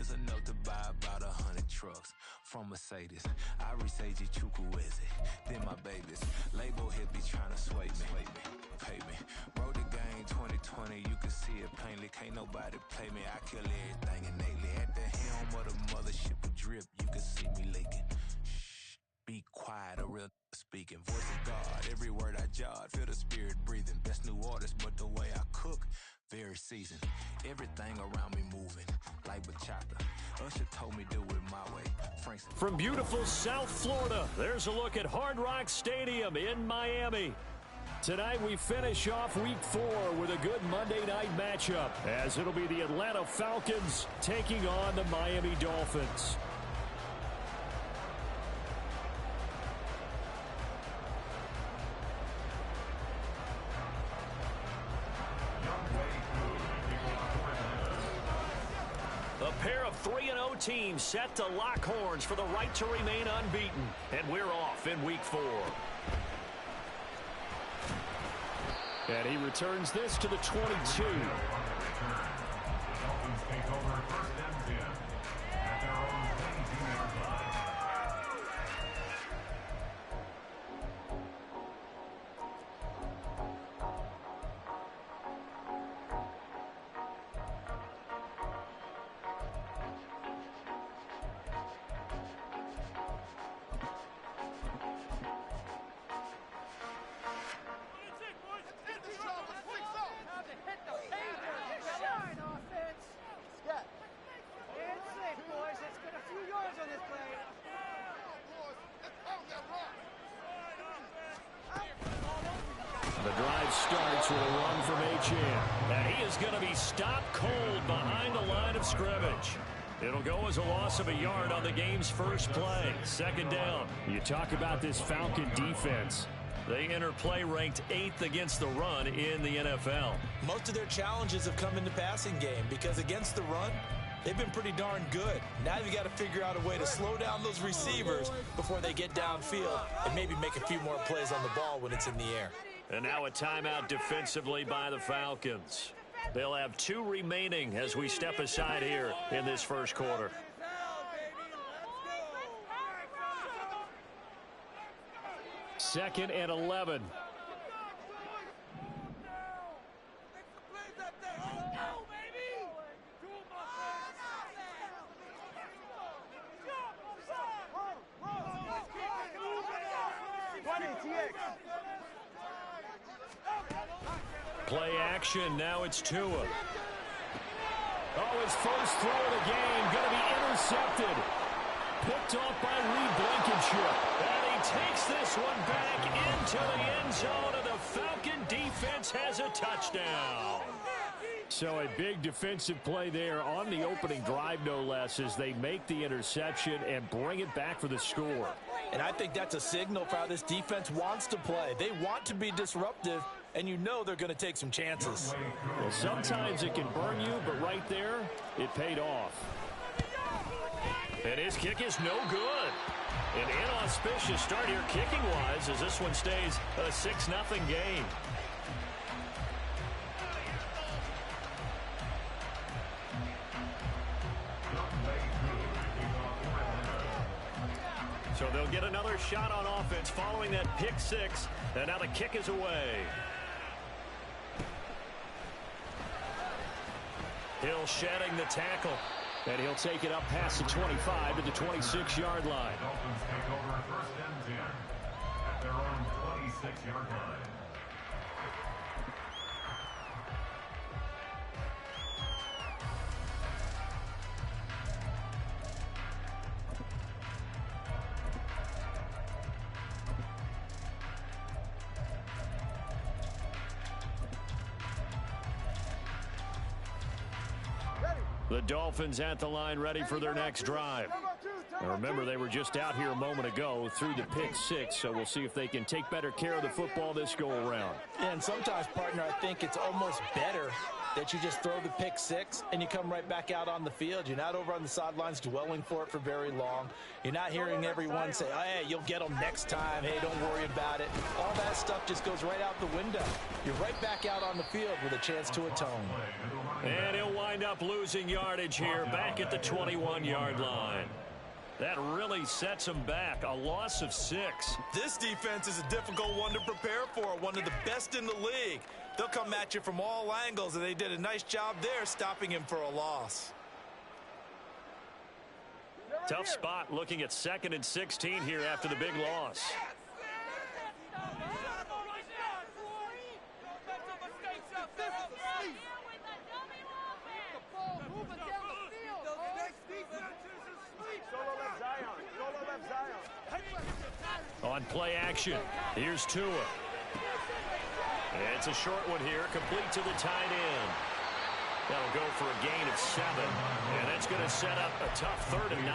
It's enough to buy about 100 trucks from Mercedes. I research Chukwueze, then my babies. Label here be trying to sway me, pay me. Wrote the game 2020, you can see it plainly. Can't nobody play me. I kill everything innately. At the helm of the mothership of drip, you can see me leaking. Shh, be quiet, a real speaking. Voice of God, every word I jot. Feel the spirit breathing. Best new artist, but the way I cook, very seasoned. Everything around me moving, like bachata. Usher told me do it my way. From beautiful South Florida, there's a look at Hard Rock Stadium in Miami. Tonight we finish off Week 4 with a good Monday night matchup, as it'll be the Atlanta Falcons taking on the Miami Dolphins. A pair of 3-0 teams set to lock horns for the right to remain unbeaten. And we're off in Week 4. And he returns this to the 22. The drive starts with a run from H.M. And he is going to be stopped cold behind the line of scrimmage. It'll go as a loss of a yard on the game's first play. Second down. You talk about this Falcon defense. They enter play ranked 8th against the run in the NFL. Most of their challenges have come in the passing game because against the run, they've been pretty darn good. Now you got to figure out a way to slow down those receivers before they get downfield and maybe make a few more plays on the ball when it's in the air. And now a timeout defensively by the Falcons. They'll have 2 remaining as we step aside here in this first quarter. Second and 11. Play action, now it's Tua. Oh, his first throw of the game, going to be intercepted. Picked off by Reed Blankenship. And he takes this one back into the end zone, and the Falcon defense has a touchdown. So a big defensive play there on the opening drive, no less, as they make the interception and bring it back for the score. And I think that's a signal for how this defense wants to play. They want to be disruptive, and you know they're going to take some chances. Well, sometimes it can burn you, but right there, it paid off. And his kick is no good. An inauspicious start here kicking-wise as this one stays a 6-0 game. So they'll get another shot on offense following that pick 6, and now the kick is away. Hill shedding the tackle, and he'll take it up past the 25 to the 26-yard line. Dolphins take over first and 10 at their own 26-yard line. The Dolphins at the line ready for their next drive. Now remember, they were just out here a moment ago through the pick 6, so we'll see if they can take better care of the football this go-around. Yeah, and sometimes, partner, I think it's almost better that you just throw the pick 6 and you come right back out on the field. You're not over on the sidelines dwelling for it for very long. You're not hearing everyone say, oh, hey, you'll get them next time. Hey, don't worry about it. All that stuff just goes right out the window. You're right back out on the field with a chance to atone. And he'll wind wind up losing yardage here back at the 21-yard line. That really sets them back. A loss of 6. This defense is a difficult one to prepare for. One of the best in the league. They'll come at you from all angles, and they did a nice job there stopping him for a loss. Tough spot looking at 2nd and 16 here after the big loss. On play action, here's Tua. It's a short one here, complete to the tight end. That'll go for a gain of 7, and that's going to set up a tough 3rd and 9.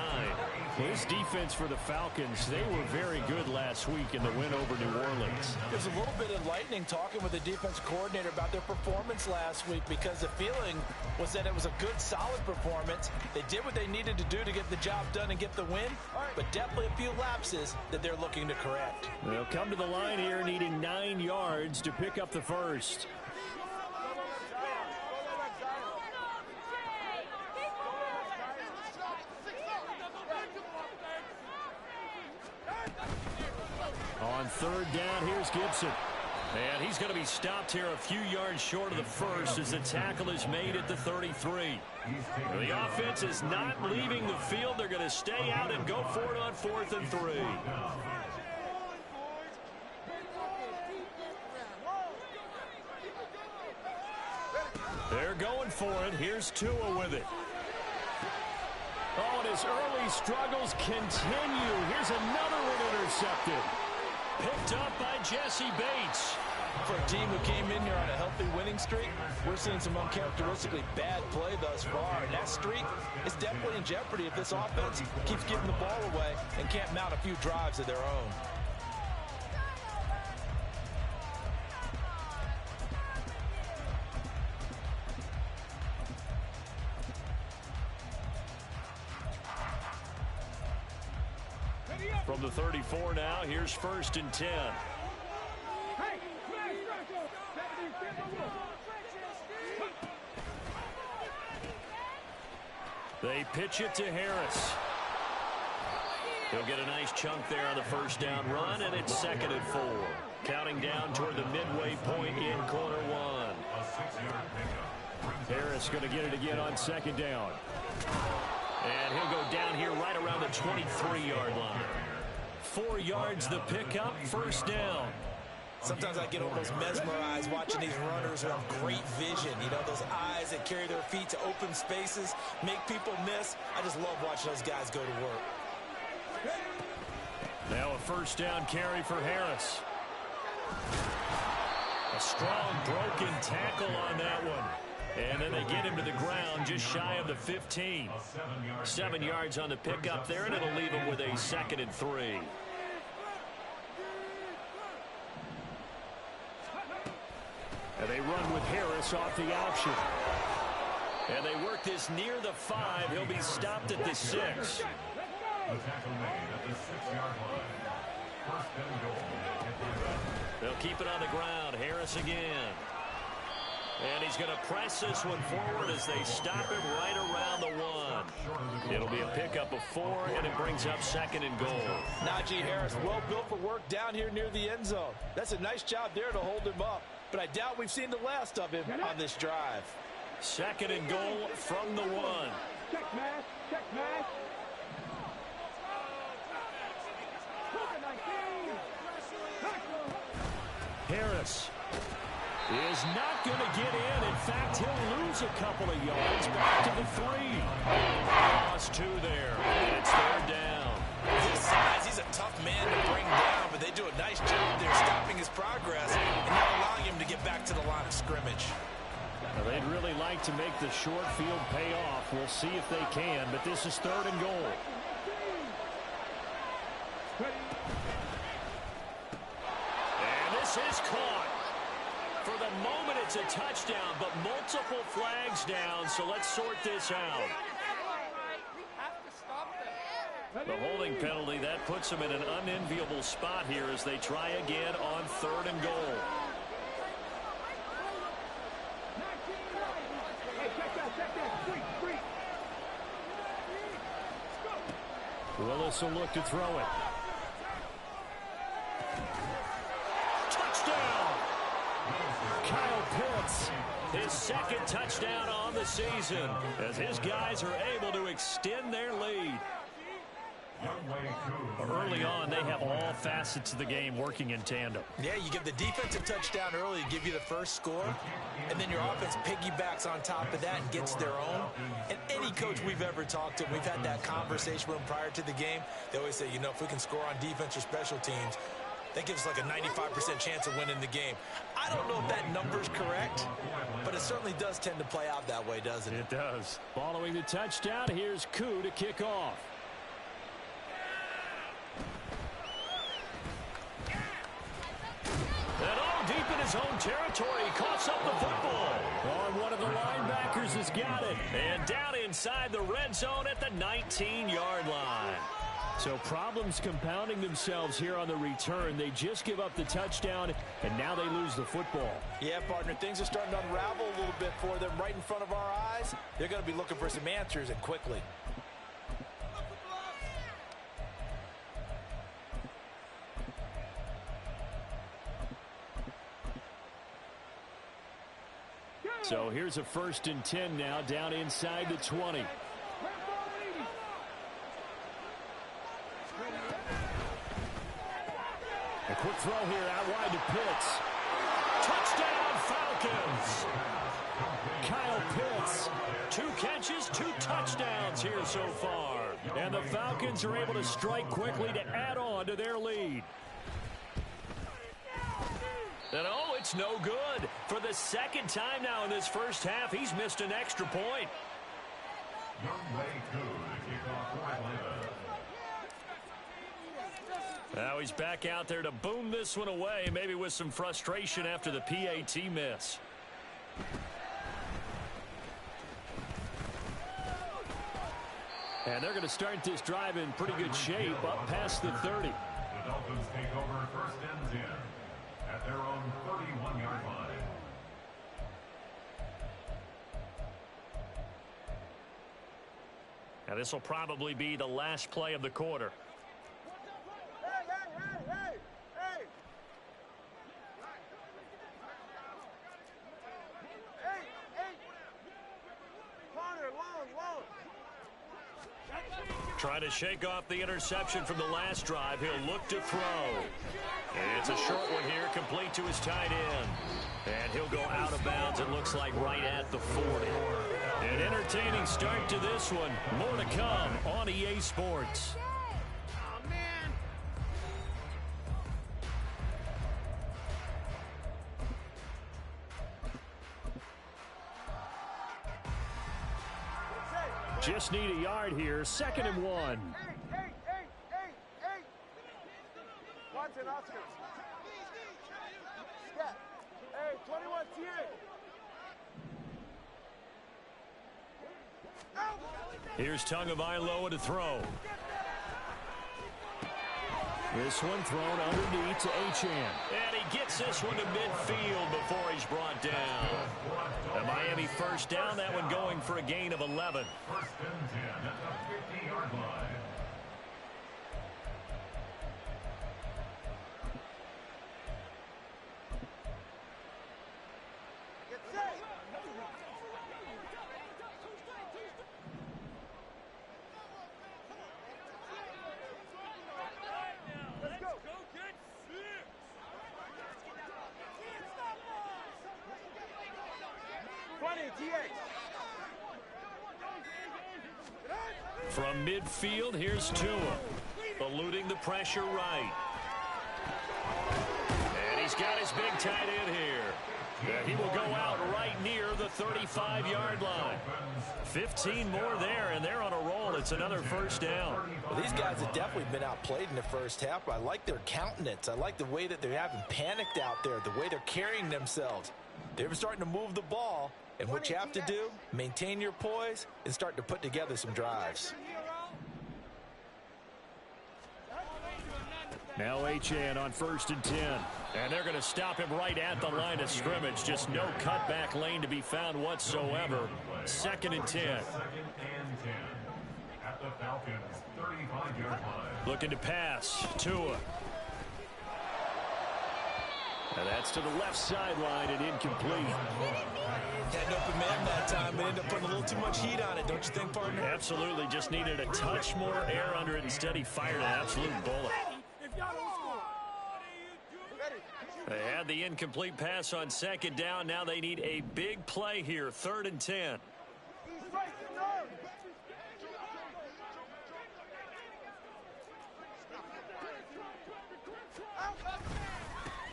Well, this defense for the Falcons, they were very good last week in the win over New Orleans. It was a little bit enlightening talking with the defense coordinator about their performance last week, because the feeling was that it was a good, solid performance. They did what they needed to do to get the job done and get the win, but definitely a few lapses that they're looking to correct. They'll come to the line here needing 9 yards to pick up the first. On 3rd down, here's Gibson. And he's going to be stopped here a few yards short of the first as the tackle is made at the 33. The offense is not leaving the field. They're going to stay out and go for it on 4th and 3. They're going for it. Here's Tua with it. Oh, and his early struggles continue. Here's another one intercepted. Picked up by Jesse Bates. For a team who came in here on a healthy winning streak, we're seeing some uncharacteristically bad play thus far. And that streak is definitely in jeopardy if this offense keeps giving the ball away and can't mount a few drives of their own. From the 34 now, here's 1st and 10. They pitch it to Harris. He'll get a nice chunk there on the 1st down run, and it's 2nd and 4. Counting down toward the midway point in quarter 1. Harris going to get it again on 2nd down. And he'll go down here right around the 23-yard line. 4 yards the pickup, 1st down. Sometimes I get almost mesmerized watching these runners who have great vision. You know, those eyes that carry their feet to open spaces, make people miss. I just love watching those guys go to work. Now a 1st down carry for Harris. A strong broken tackle on that one. And then they get him to the ground just shy of the 15. 7 yards on the pickup there, and it'll leave him with a 2nd and 3. And they run with Harris off the option. And they work this near the 5. He'll be stopped at the 6. The tackle made at the 6-yard line. 1st and goal. They'll keep it on the ground. Harris again. And he's going to press this one forward as they stop him right around the 1. It'll be a pickup of 4, and it brings up 2nd and goal. Najee Harris, well built for work down here near the end zone. That's a nice job there to hold him up. But I doubt we've seen the last of him on this drive. 2nd and goal from the 1. Check match, check match. Harris is not going to get in. In fact, he'll lose a couple of yards back to the 3. Lost 2 there. And it's 3rd down. His size, he's a tough man to bring down, but they do a nice job there stopping his progress and not allowing him to get back to the line of scrimmage. Now, they'd really like to make the short field pay off. We'll see if they can, but this is 3rd and goal. And this is caught. For the moment, it's a touchdown, but multiple flags down, so let's sort this out. The holding penalty, that puts them in an unenviable spot here as they try again on 3rd and goal. Hey, check that, check that. Willis will look to throw it. Touchdown! Kyle Pitts, his second touchdown on the season, as his guys are able to extend their lead. Early on, they have all facets of the game working in tandem. Yeah, you give the defensive touchdown early, give you the first score, and then your offense piggybacks on top of that and gets their own. And any coach we've ever talked to, we've had that conversation with them prior to the game. They always say, you know, if we can score on defense or special teams, that gives us like a 95% chance of winning the game. I don't know if that number's correct, but it certainly does tend to play out that way, doesn't it? It does. Following the touchdown, here's Capt to kick off. And all deep in his own territory, he coughs up the football. On one of the linebackers has got it. And down inside the red zone at the 19-yard line. So problems compounding themselves here on the return. They just give up the touchdown, and now they lose the football. Yeah, partner, things are starting to unravel a little bit for them right in front of our eyes. They're going to be looking for some answers, and quickly. So here's a 1st and 10 now, down inside the 20. A quick throw here out wide to Pitts. Touchdown, Falcons! Kyle Pitts, 2 catches, 2 touchdowns here so far. And the Falcons are able to strike quickly to add on to their lead. And oh, it's no good. For the second time now in this first half, he's missed an extra point. Now he's back out there to boom this one away, maybe with some frustration after the PAT miss. And they're going to start this drive in pretty good shape up past the 30. The Dolphins take over 1st and 10 at their own 31-yard line. Now this will probably be the last play of the quarter. Trying to shake off the interception from the last drive. He'll look to throw. And it's a short one here, complete to his tight end. And he'll go out of bounds, it looks like, right at the 40. An entertaining start to this one. More to come on EA Sports. Just need a yard here. 2nd and 1. Watson, Oscar. Step. Hey, 21 TA. Here's Tagovailoa to throw. This one thrown underneath to Achane. And he gets this one to midfield before he's brought down. The Miami first down, that one going for a gain of 11. 1st and 10 at the 50-yard line. From midfield, here's Tua. Eluding the pressure right. And he's got his big tight end here. And he will go out right near the 35-yard line. 15 more there, and they're on a roll. It's another 1st down. Well, these guys have definitely been outplayed in the first half. I like their countenance. I like the way that they're having panicked out there, the way they're carrying themselves. They're starting to move the ball. And what you have to do, maintain your poise and start to put together some drives. Now Achane on 1st and 10. And they're going to stop him right at the line of scrimmage. Just no cutback lane to be found whatsoever. 2nd and 10. 2nd and 10 at the Falcons' 35-yard line. Looking to pass. Tua. And that's to the left sideline and incomplete. Had an open man that time, but ended up putting a little too much heat on it, don't you think, partner? Absolutely. Just needed a touch more air under it. Instead, he fired an absolute bullet. They had the incomplete pass on second down. Now they need a big play here. 3rd and 10.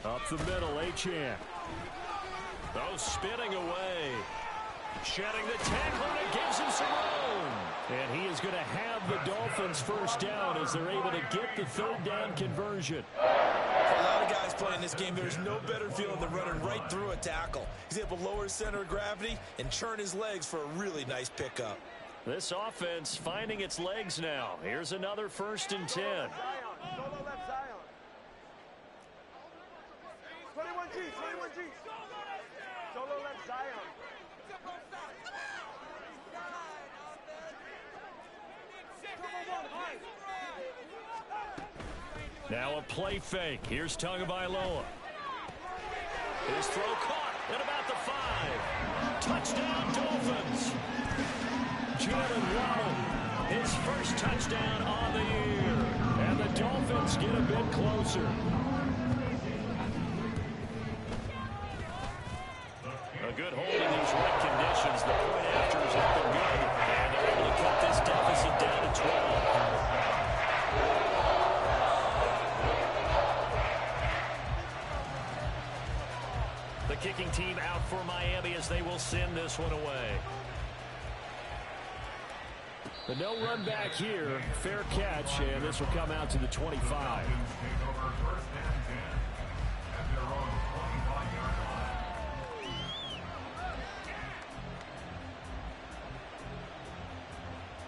Up the middle, Achan. Oh, spinning away. Shedding the tackle, and it gives him some room. And he is going to have the Dolphins first down as they're able to get the 3rd down conversion. For a lot of guys playing this game, there's no better feeling than running right through a tackle. He's able to lower his center of gravity and churn his legs for a really nice pickup. This offense finding its legs now. Here's another 1st and 10. Solo left Zion. 21G, 21G. Solo left Zion. Now a play fake. Here's Tagovailoa. His throw caught at about the 5. Touchdown, Dolphins. Jalen Waddle, his first touchdown on the year. And the Dolphins get a bit closer. A good hold in these wet conditions. The point after is up and good. And they're able to cut this deficit down to 12. The kicking team out for Miami as they will send this one away. But no run back here. Fair catch, and this will come out to the 25. Falcons take over 1st and 10 at their own 25-yard line.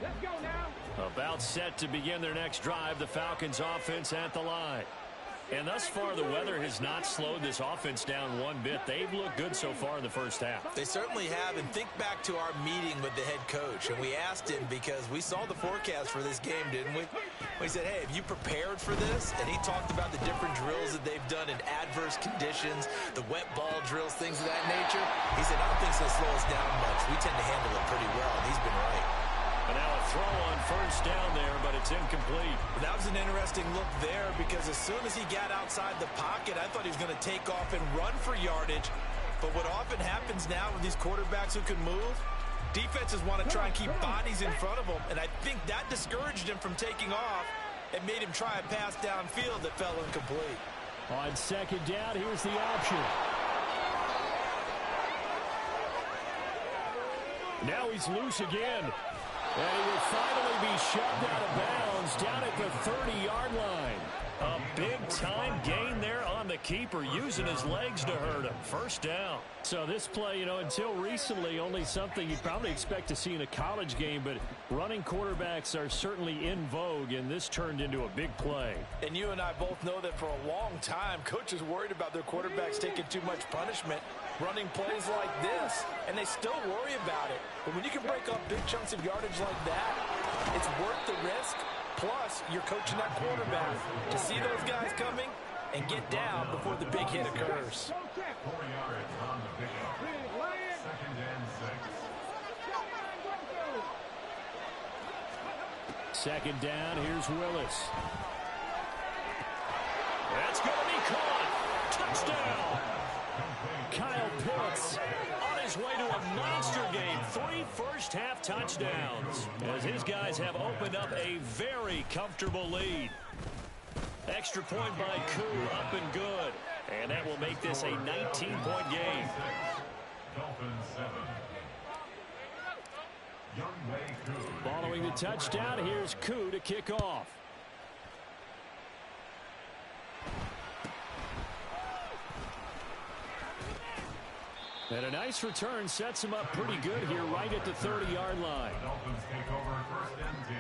Let's go now. About set to begin their next drive. The Falcons offense at the line. And thus far, the weather has not slowed this offense down one bit. They've looked good so far in the first half. They certainly have, and think back to our meeting with the head coach, and we asked him because we saw the forecast for this game, didn't we? We said, hey, have you prepared for this? And he talked about the different drills that they've done in adverse conditions, the wet ball drills, things of that nature. He said, I don't think it's going to slow us down much. We tend to handle it pretty well, and he's been right. And now a throw on 1st down there, but it's incomplete. That was an interesting look there because as soon as he got outside the pocket, I thought he was going to take off and run for yardage. But what often happens now with these quarterbacks who can move, defenses want to try and keep bodies in front of them, and I think that discouraged him from taking off and made him try a pass downfield that fell incomplete. On 2nd down, here's the option. Now he's loose again. And he will finally be shoved out of bounds down at the 30-yard line. A big-time gain there on the keeper, using his legs to hurt him. 1st down. So this play, until recently, only something you'd probably expect to see in a college game, but running quarterbacks are certainly in vogue, and this turned into a big play. And you and I both know that for a long time, coaches worried about their quarterbacks taking too much punishment, running plays like this, and they still worry about it. But when you can break up big chunks of yardage like that, it's worth the risk. Plus, you're coaching that quarterback to see those guys coming and get down before the big hit occurs. 4 yards on the pickup. 2nd and 6. 2nd down, here's Willis. That's going to be caught. Touchdown. Kyle Pitts on his way to a monster game. 3 first-half touchdowns as his guys have opened up a very comfortable lead. Extra point by Koo, up and good. And that will make this a 19-point game. Dolphins 7. Youngway Koo. Following the touchdown, here's Koo to kick off. And a nice return sets him up pretty good here right at the 30-yard line. The Dolphins take over 1st and 10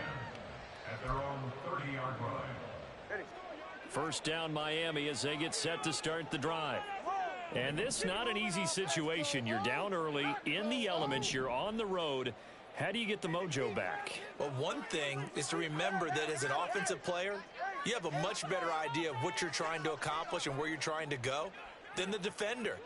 at their own 30-yard line. 1st down Miami as they get set to start the drive. And this not an easy situation. You're down early in the elements. You're on the road. How do you get the mojo back? Well, one thing is to remember that as an offensive player, you have a much better idea of what you're trying to accomplish and where you're trying to go than the defender.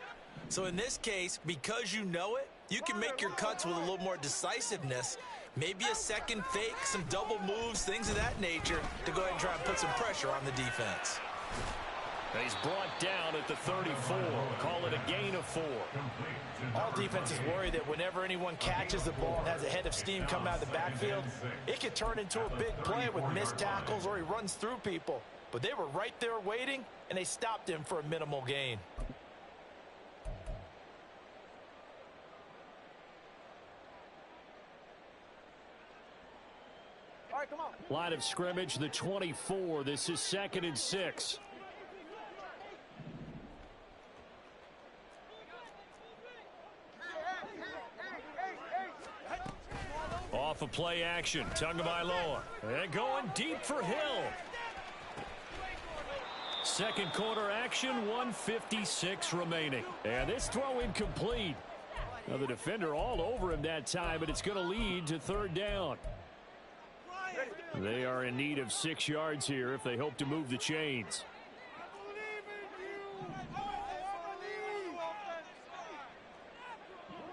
So in this case, because you know it, you can make your cuts with a little more decisiveness, maybe a second fake, some double moves, things of that nature, to go ahead and try and put some pressure on the defense. He's brought down at the 34. Call it a gain of 4. All defenses worry that whenever anyone catches the ball and has a head of steam come out of the backfield, it could turn into a big play with missed tackles or he runs through people. But they were right there waiting, and they stopped him for a minimal gain. All right, come on. Line of scrimmage, the 24. This is 2nd and 6. Off of play action, Tagovailoa. And going deep for Hill. Second quarter action, 1:56 remaining. And this throw incomplete. Now the defender all over him that time, but it's going to lead to 3rd down. They are in need of 6 yards here if they hope to move the chains.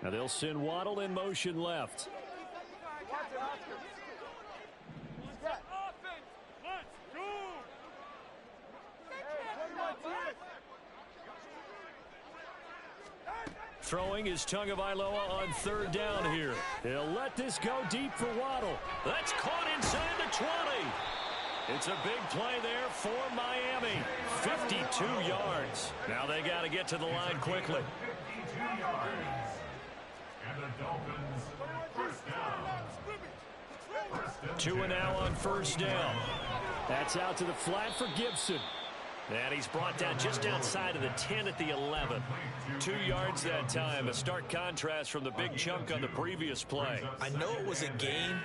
Now they'll send Waddle in motion left. Throwing is Tagovailoa on 3rd down here. He'll let this go deep for Waddle. That's caught inside the 20. It's a big play there for Miami. 52 yards. Now they got to get to the line quickly. 52 yards. And the Dolphins, first down. 2 and now on 1st down. That's out to the flat for Gibson. And he's brought down just outside of the 10 at the 11. 2 yards that time. A stark contrast from the big chunk on the previous play. I know it was a gain,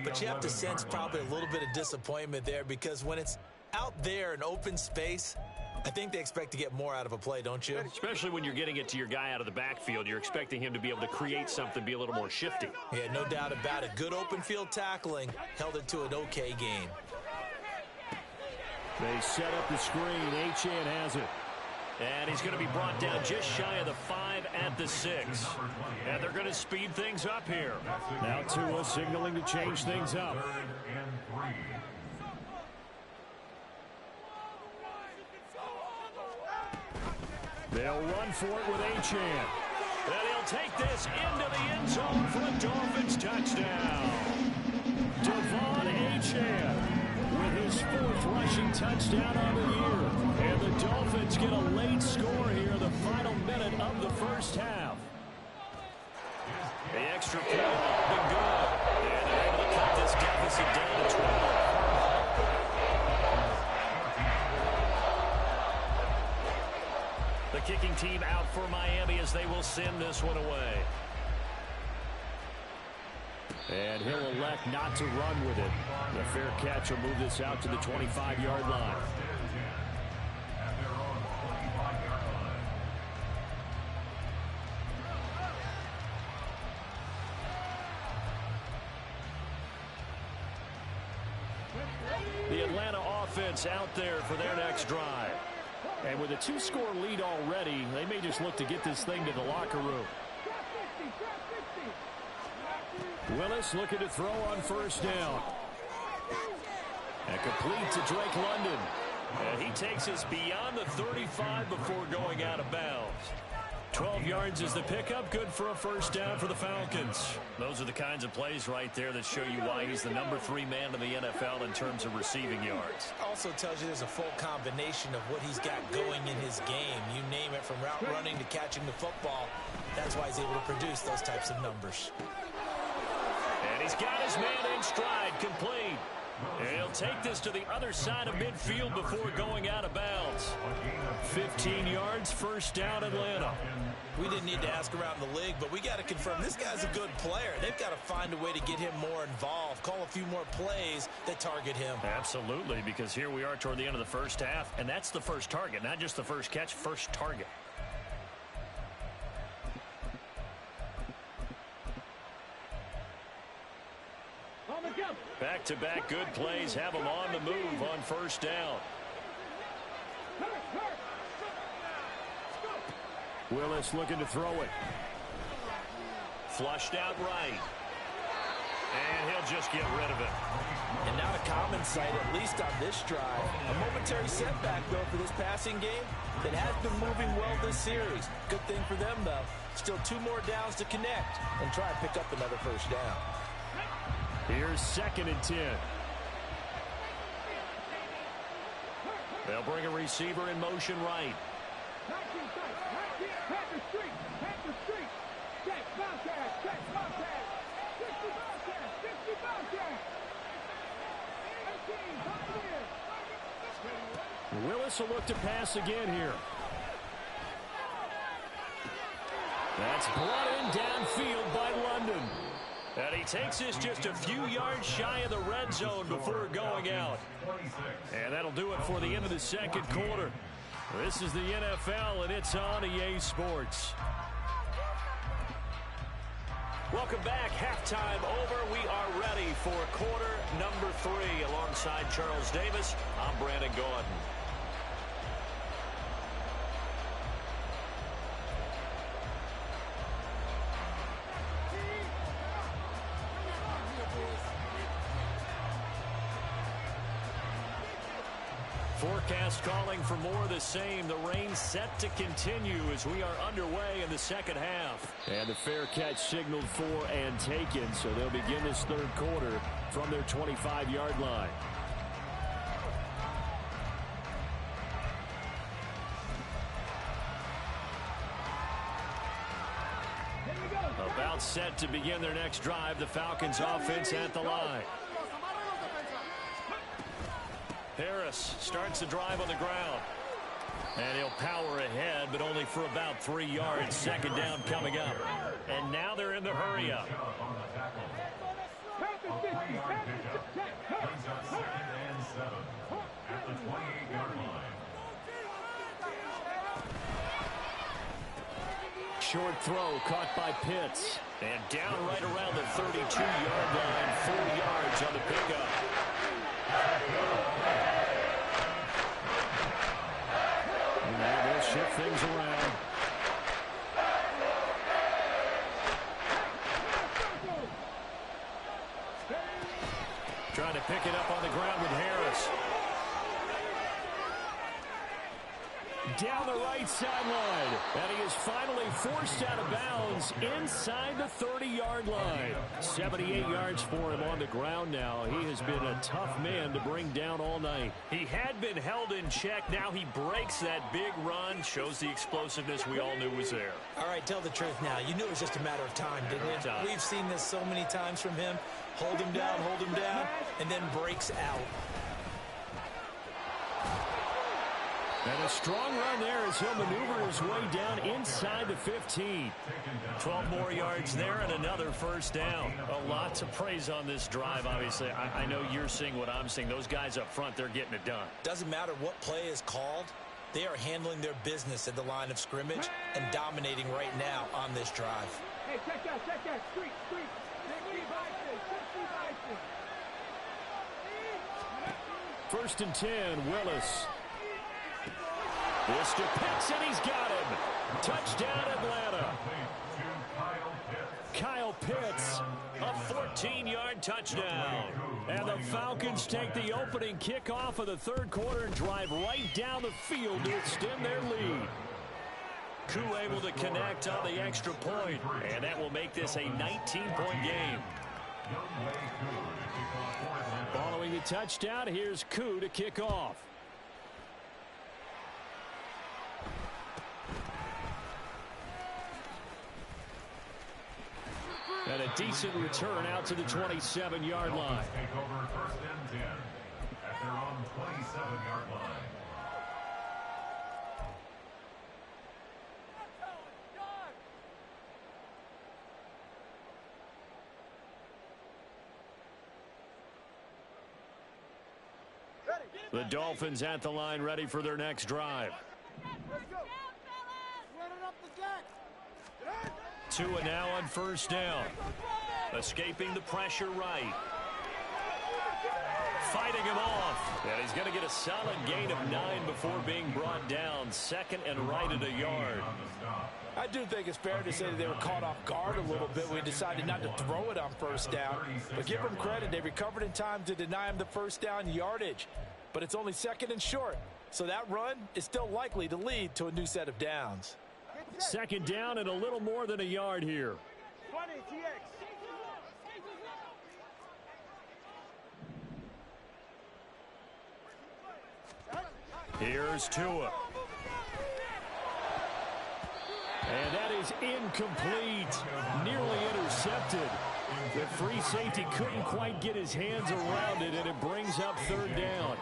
but you have to sense probably a little bit of disappointment there because when it's out there in open space, I think they expect to get more out of a play, don't you? Especially when you're getting it to your guy out of the backfield. You're expecting him to be able to create something, be a little more shifty. Yeah, no doubt about it. Good open field tackling held it to an okay gain. They set up the screen. Achane has it. And he's going to be brought down just shy of the 5 at the 6. And they're going to speed things up here. Now Tua signaling to change things up. They'll run for it with Achane. And he'll take this into the end zone for a Dolphins touchdown. Devon Achane with his 4th rushing touchdown on the year. And the Dolphins get a late score here in the final minute of the first half. The extra point has been good. And they're able to cut this deficit down to 12. The kicking team out for Miami as they will send this one away. And he'll elect not to run with it. The fair catch will move this out to the 25-yard line. The Atlanta offense out there for their next drive. And with a 2-score lead already, they may just look to get this thing to the locker room. Willis looking to throw on 1st down. And complete to Drake London. And he takes us beyond the 35 before going out of bounds. 12 yards is the pickup. Good for a 1st down for the Falcons. Those are the kinds of plays right there that show you why he's the number 3 man in the NFL in terms of receiving yards. Also tells you there's a full combination of what he's got going in his game. You name it, from route running to catching the football. That's why he's able to produce those types of numbers. And he's got his man in stride, complete. And he'll take this to the other side of midfield before going out of bounds. 15 yards, 1st down, Atlanta. We didn't need to ask around the league, but we got to confirm this guy's a good player. They've got to find a way to get him more involved, call a few more plays that target him. Absolutely, because here we are toward the end of the first half, and that's the first target, not just the first catch, first target. Back-to-back good plays have them on the move on first down. Willis looking to throw it. Flushed out right. And he'll just get rid of it. And not a common sight, at least on this drive. A momentary setback, though, for this passing game that has been moving well this series. Good thing for them, though. Still 2 more downs to connect and try and pick up another first down. Here's 2nd and 10. They'll bring a receiver in motion right. Willis will look to pass again here. That's brought in downfield by London. And he takes this just a few yards shy of the red zone before going out. And that'll do it for the end of the second quarter. This is the NFL, and it's on EA Sports. Welcome back. Halftime over. We are ready for quarter number 3. Alongside Charles Davis, I'm Brandon Gordon. Forecast calling for more of the same. The rain set to continue as we are underway in the second half. And the fair catch signaled for and taken, so they'll begin this third quarter from their 25-yard line. About set to begin their next drive. The Falcons offense at the line. Harris starts the drive on the ground. And he'll power ahead, but only for about 3 yards. Second down coming up. And now they're in the hurry up. Short throw caught by Pitts. And down right around the 32-yard line. 4 yards on the pickup. And they'll shift things around. Trying to pick it up on the ground with Harris. Down the right sideline. And he is finally forced out of bounds inside the 30-yard line. 78 yards for him on the ground now. He has been a tough man to bring down all night. He had been held in check. Now he breaks that big run. Shows the explosiveness we all knew was there. All right, tell the truth now. You knew it was just a matter of time, didn't you? We've seen this so many times from him. Hold him down, and then breaks out. And a strong run there as he'll maneuver his way down inside the 15. 12 more yards there and another first down. A lot to praise on this drive, obviously. I know you're seeing what I'm seeing. Those guys up front, they're getting it done. Doesn't matter what play is called. They are handling their business at the line of scrimmage and dominating right now on this drive. Hey, check that. Street. 60 First and 10, Willis. This to Pitts, and he's got him. Touchdown, Atlanta. Kyle Pitts. A 14-yard touchdown. And the Falcons take the opening kickoff of the third quarter and drive right down the field to extend their lead. Koo able to connect on the extra point, and that will make this a 19-point game. Following the touchdown, here's Koo to kick off. And a decent return out to the 27-yard line. Take over first and 10 at their own 27-yard line. The Dolphins at the line, ready for their next drive. Tua now on first down. Escaping the pressure right. fighting him off. And he's going to get a solid gain of 9 before being brought down. Second and right at a yard. I do think it's fair to say that they were caught off guard a little bit when we decided not to throw it on first down. But give them credit. They recovered in time to deny him the first down yardage. But it's only second and short. So that run is still likely to lead to a new set of downs. Second down and a little more than a yard here. 20, TX. Here's Tua. And that is incomplete. Nearly intercepted. The free safety couldn't quite get his hands around it, and it brings up third down.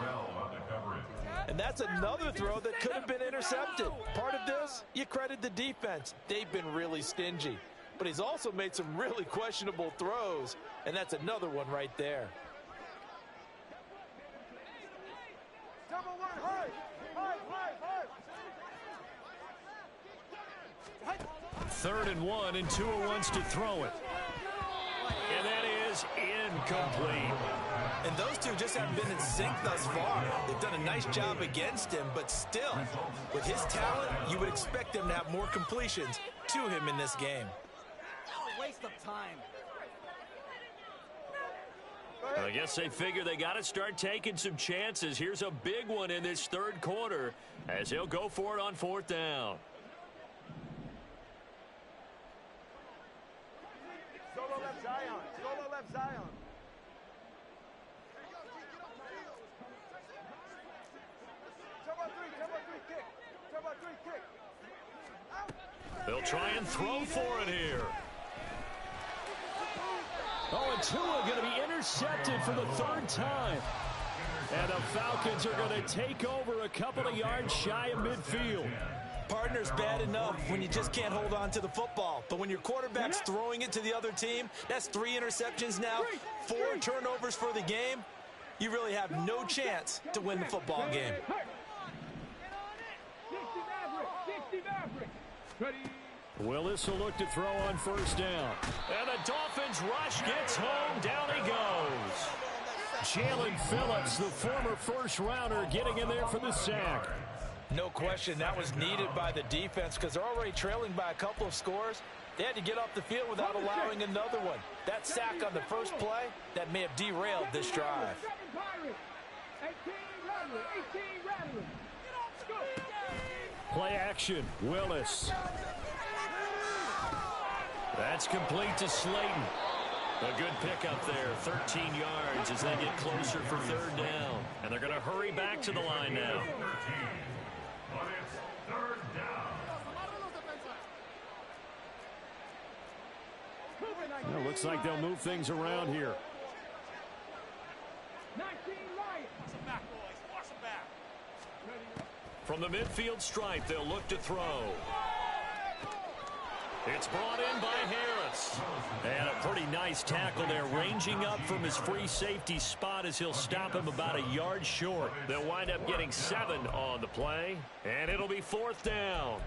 And that's another throw that could have been intercepted. Part of this, you credit the defense. They've been really stingy. But he's also made some really questionable throws, and that's another one right there. Third and 1, and Tua wants to throw it. And that is incomplete. And those two just haven't been in sync thus far. They've done a nice job against him, but still, with his talent, you would expect him to have more completions to him in this game. A waste of time. I guess they figure they got to start taking some chances. Here's a big one in this third quarter as he'll go for it on fourth down. Solo left Zion. Solo left Zion. Turbo 3 kick. Turbo 3 kick. They'll try and throw for it here. Oh, and Tua going to be intercepted for the third time. And the Falcons are going to take over a couple of yards shy of midfield. Partner's bad enough when you just can't hold on to the football. But when your quarterback's throwing it to the other team, that's 3 interceptions now, 4 turnovers for the game. You really have no chance to win the football game. Willis will look to throw on first down. And the Dolphins rush gets home. Down he goes. Jalen Phillips, the former first-rounder, getting in there for the sack. No question, that was needed by the defense because they're already trailing by a couple of scores. They had to get off the field without allowing another one. That sack on the first play, that may have derailed this drive. Play action, Willis. That's complete to Slayton. A good pickup there, 13 yards as they get closer for third down. And they're going to hurry back to the line now. But it's third down. Well, looks like they'll move things around here. 19 Lions. Watch them back, boys. Watch them back. From the midfield stripe, they'll look to throw. It's brought in by Harris. And a pretty nice tackle there, ranging up from his free safety spot as he'll stop him about a yard short. They'll wind up getting 7 on the play, and it'll be fourth down.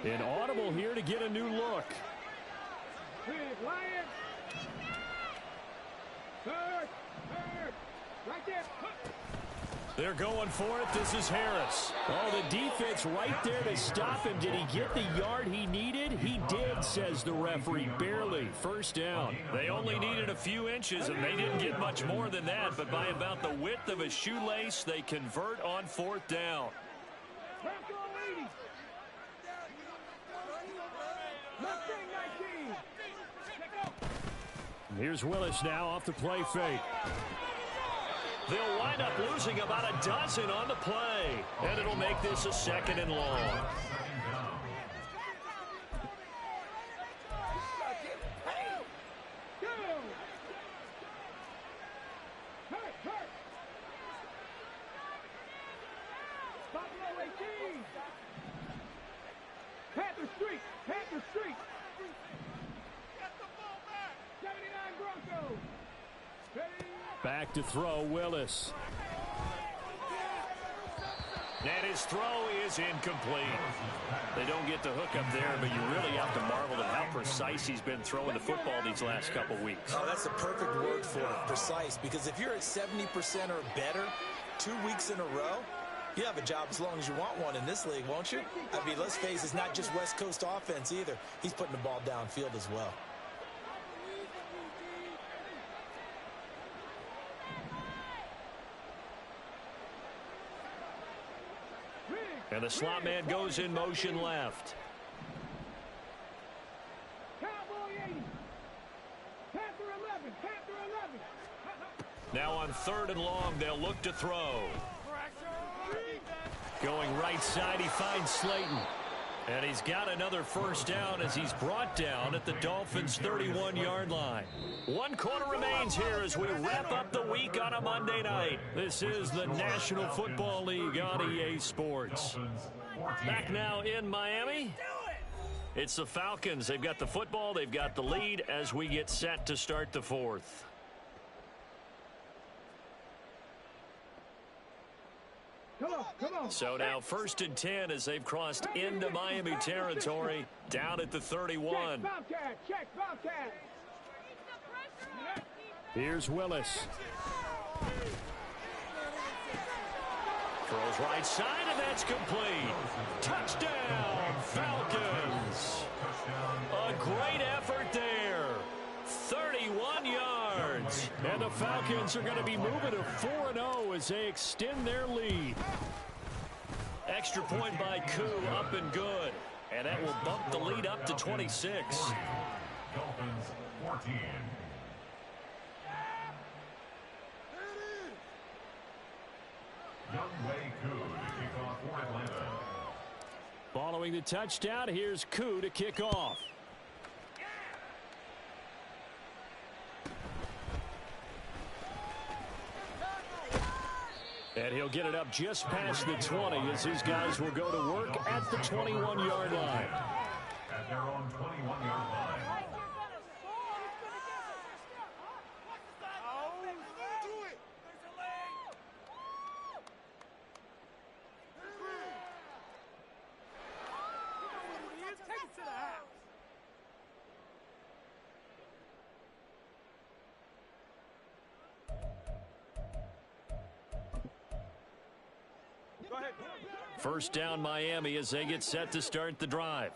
An audible here to get a new look. Lion. Third. Right there. They're going for it. This is Harris. Oh, the defense right there to stop him. Did he get the yard he needed? He did, says the referee. Barely. First down. They only needed a few inches, and they didn't get much more than that. But by about the width of a shoelace, they convert on fourth down. Here's Willis now off the play fake. They'll wind up losing about a dozen on the play. And it'll make this a second and long. Panther Street. Panther Street. Get the ball back. 79 Broncos. Back to throw, Willis. And his throw is incomplete. They don't get the hook up there, but you really have to marvel at how precise he's been throwing the football these last couple weeks. Oh, that's the perfect word for it, precise, because if you're at 70% or better 2 weeks in a row, you have a job as long as you want one in this league, won't you? I mean, let's face it, it's not just West Coast offense either. He's putting the ball downfield as well. And the slot man goes in motion left. Now on 3rd and long, they'll look to throw. Going right side, he finds Slayton. And he's got another first down as he's brought down at the Dolphins' 31-yard line. 1 quarter remains here as we wrap up the week on a Monday night. This is the National Football League on EA Sports. Back now in Miami. It's the Falcons. They've got the football. They've got the lead as we get set to start the 4th. Come on. So now 1st and 10 as they've crossed into Miami territory, down at the 31. Check, Falcon. Here's Willis. Throws right side, and that's complete. Touchdown, Falcons. A great effort there. 31 yards. And the Falcons are going to be moving to 4-0 as they extend their lead. Extra point by Capt, up and good. And that will bump the lead up to 26. Dolphins 14. Youngway Koo to kick off for Atlanta. Following the touchdown, here's Capt to kick off. And he'll get it up just past the 20 as his guys will go to work at the 21-yard line. At their own 21-yard line. First down Miami as they get set to start the drive.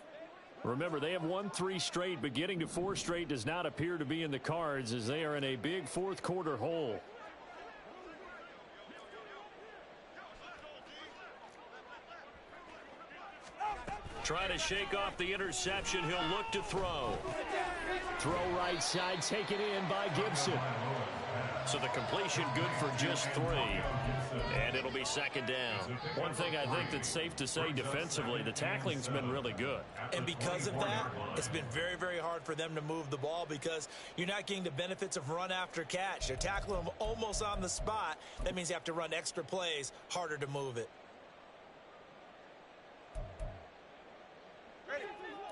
Remember, they have won 3 straight, but getting to 4 straight does not appear to be in the cards as they are in a big 4th quarter hole. Trying to shake off the interception. He'll look to throw. Throw right side, taken in by Gibson. So the completion good for just 3. And it'll be 2nd down. One thing I think that's safe to say defensively, the tackling's been really good. And because of that, it's been very, very hard for them to move the ball because you're not getting the benefits of run after catch. They're tackling them almost on the spot. That means you have to run extra plays, harder to move it.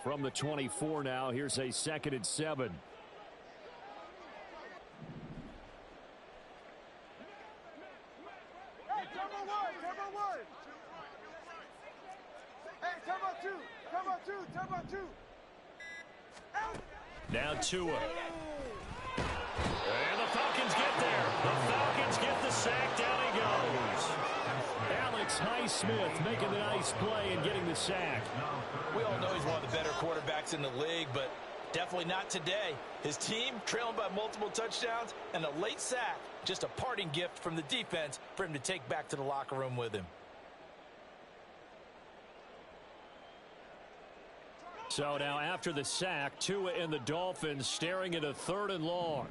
From the 24 now, here's a 2nd and 7. Hey, turbo one. Hey, turbo two. Now Tua. And the Falcons get there. The Falcons get the sack. Down he goes. Alex Highsmith making the nice play and getting the sack. We all know he's one of the better quarterbacks in the league, but definitely not today. His team trailing by multiple touchdowns and a late sack. Just a parting gift from the defense for him to take back to the locker room with him. So now after the sack, Tua and the Dolphins staring at a 3rd and long.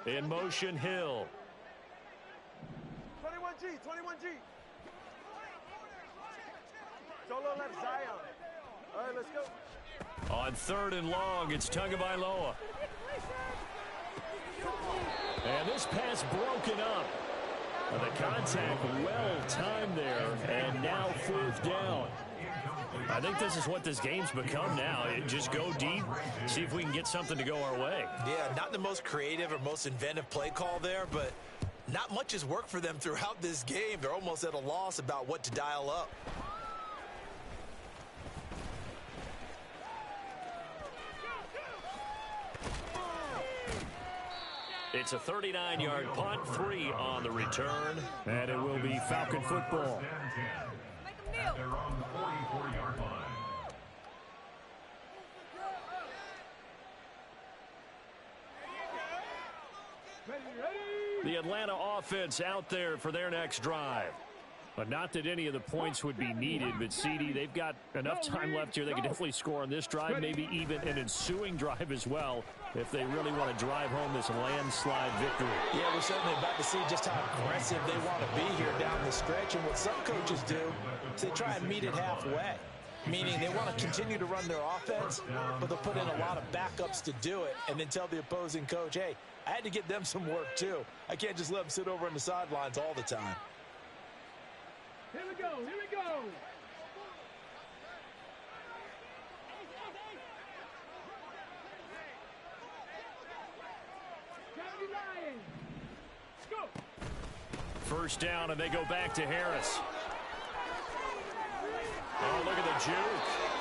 In motion, Hill. 21G. Solo left Zion. All right, let's go. On 3rd and long, it's Tagovailoa. And this pass broken up. The contact well timed there, and now 4th down. I think this is what this game's become now. Just go deep, see if we can get something to go our way. Yeah, not the most creative or most inventive play call there, but not much has worked for them throughout this game. They're almost at a loss about what to dial up. It's a 39-yard punt, 3 on the return, and it will be Falcon football. At their own 44-yard line. The Atlanta offense out there for their next drive. But not that any of the points would be needed, but CD, they've got enough time left here. They can definitely score on this drive, maybe even an ensuing drive as well, if they really want to drive home this landslide victory. Yeah, we're certainly about to see just how aggressive they want to be here down the stretch. And what some coaches do is they try and meet it halfway, meaning they want to continue to run their offense, but they'll put in a lot of backups to do it and then tell the opposing coach, hey, I had to get them some work too. I can't just let them sit over on the sidelines all the time. Here we go, here we go. First down, and they go back to Harris. Oh, look at the juke.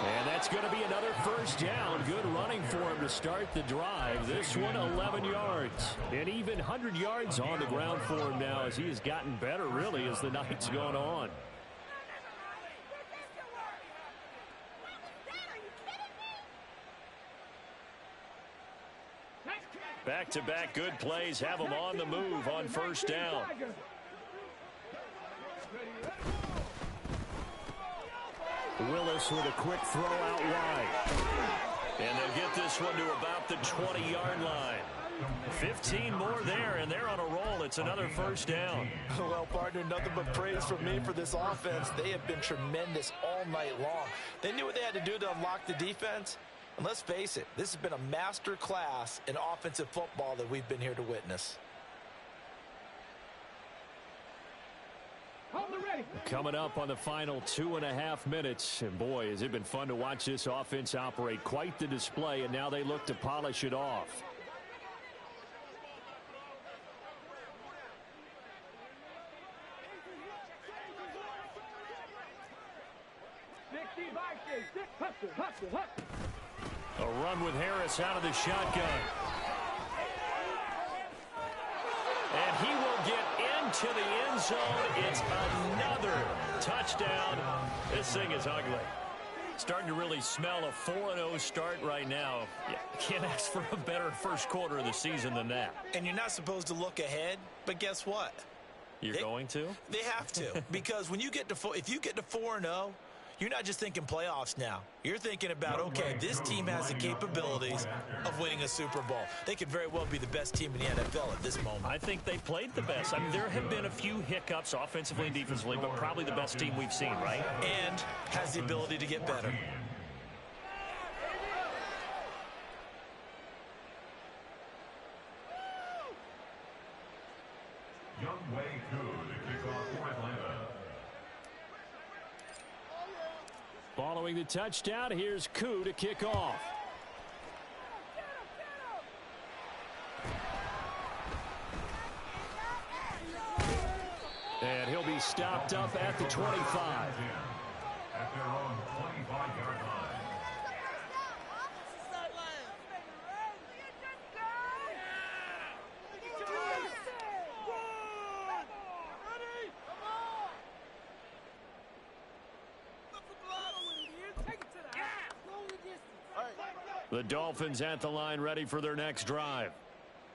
And that's going to be another first down. Good running for him to start the drive. This one, 11 yards. And even 100 yards on the ground for him now as he has gotten better, really, as the night's gone on. Back-to-back good plays have him on the move on first down. Willis with a quick throw out wide. And they'll get this one to about the 20-yard line. 15 more there, and they're on a roll. It's another first down. Well, partner, nothing but praise from me for this offense. They have been tremendous all night long. They knew what they had to do to unlock the defense. And let's face it, this has been a master class in offensive football that we've been here to witness. Coming up on the final 2.5 minutes. And boy, has it been fun to watch this offense operate. Quite the display, and now they look to polish it off. A run with Harris out of the shotgun. And he will get into the end zone. It's another touchdown. This thing is ugly. Starting to really smell a 4-0 start right now. Yeah, can't ask for a better first quarter of the season than that. And you're not supposed to look ahead, but guess what? You're going to? They have to. Because when you get to if you get to 4-0, you're not just thinking playoffs now. You're thinking about, okay, this team has the capabilities of winning a Super Bowl. They could very well be the best team in the NFL at this moment. I think they played the best. I mean, there have been a few hiccups offensively and defensively, but probably the best team we've seen, right? And has the ability to get better. Following the touchdown, here's Koo to kick off. And he'll be stopped up at the 25. At their own 25-yard line. The Dolphins at the line, ready for their next drive.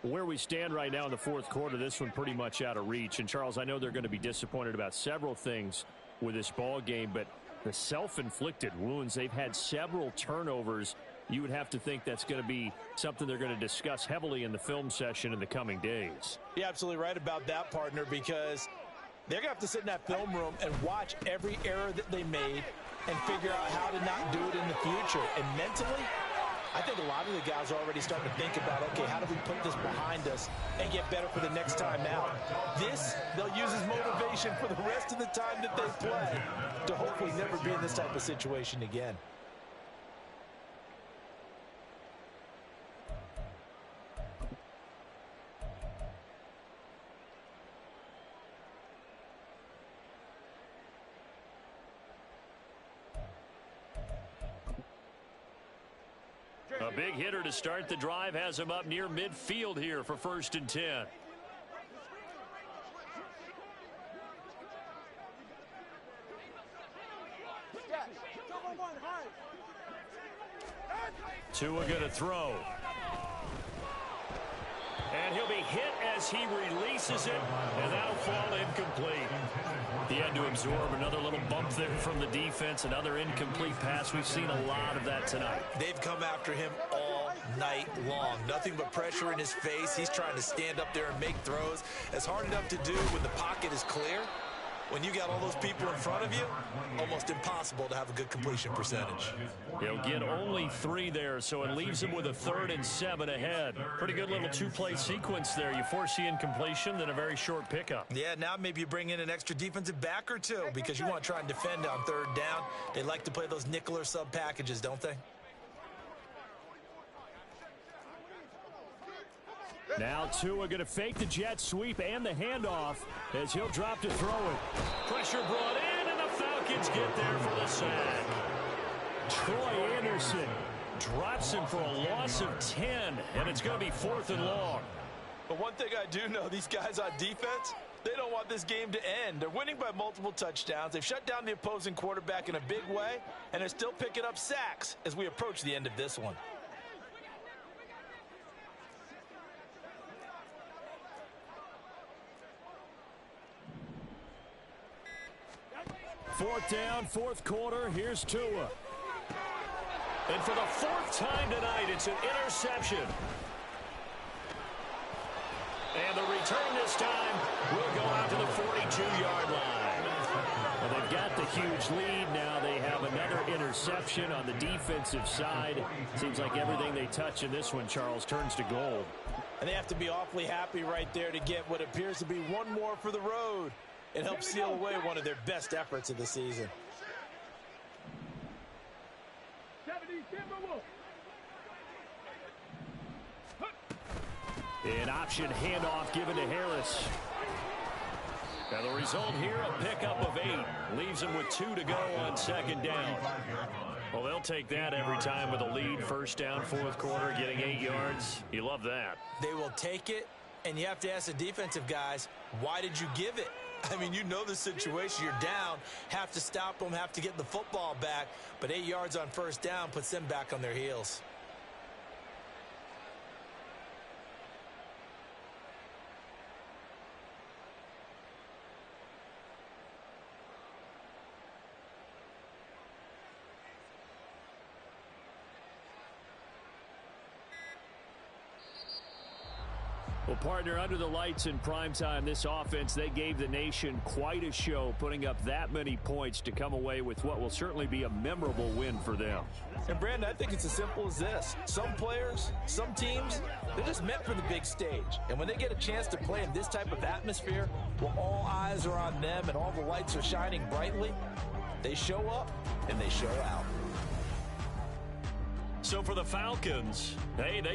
Where we stand right now in the fourth quarter, this one pretty much out of reach. And, Charles, I know they're going to be disappointed about several things with this ball game, but the self-inflicted wounds, they've had several turnovers. You would have to think that's going to be something they're going to discuss heavily in the film session in the coming days. You're absolutely right about that, partner, because they're going to have to sit in that film room and watch every error that they made and figure out how to not do it in the future. And mentally, I think a lot of the guys are already starting to think about, okay, how do we put this behind us and get better for the next time out? This, they'll use as motivation for the rest of the time that they play to hopefully never be in this type of situation again. A big hitter to start the drive has him up near midfield here for 1st and 10. Tua going to throw. And he'll be hit as he releases it, and that'll fall incomplete. He had to absorb another little bump there from the defense, another incomplete pass. We've seen a lot of that tonight. They've come after him all night long. Nothing but pressure in his face. He's trying to stand up there and make throws. It's hard enough to do when the pocket is clear. When you got all those people in front of you, almost impossible to have a good completion percentage. He'll get only 3 there, so it leaves him with a 3rd and 7 ahead. Pretty good little 2-play sequence there. You force the incompletion, then a very short pickup. Yeah, now maybe you bring in an extra defensive back or two because you want to try and defend on 3rd down. They like to play those nickel or sub packages, don't they? Now Tua going to fake the jet sweep and the handoff as he'll drop to throw it. Pressure brought in, and the Falcons get there for the sack. Troy Anderson drops him for a loss of 10, and it's going to be 4th and long. But one thing I do know, these guys on defense, they don't want this game to end. They're winning by multiple touchdowns. They've shut down the opposing quarterback in a big way, and they're still picking up sacks as we approach the end of this one. 4th down, 4th quarter. Here's Tua. And for the 4th time tonight, it's an interception. And the return this time will go out to the 42-yard line. Well, they've got the huge lead. Now they have another interception on the defensive side. Seems like everything they touch in this one, Charles, turns to gold. And they have to be awfully happy right there to get what appears to be one more for the road. It helps seal away one of their best efforts of the season. An option handoff given to Harris. And the result here, a pickup of 8. Leaves him with 2 to go on 2nd down. Well, they'll take that every time with a lead. 1st down, 4th quarter, getting 8 yards. You love that. They will take it, and you have to ask the defensive guys, why did you give it? I mean, you know the situation. You're down, have to stop them, have to get the football back. But 8 yards on 1st down puts them back on their heels. Well, partner, under the lights in primetime, this offense, they gave the nation quite a show, putting up that many points to come away with what will certainly be a memorable win for them. And, Brandon, I think it's as simple as this. Some players, some teams, they're just meant for the big stage. And when they get a chance to play in this type of atmosphere, where all eyes are on them and all the lights are shining brightly, they show up and they show out. So for the Falcons, hey, they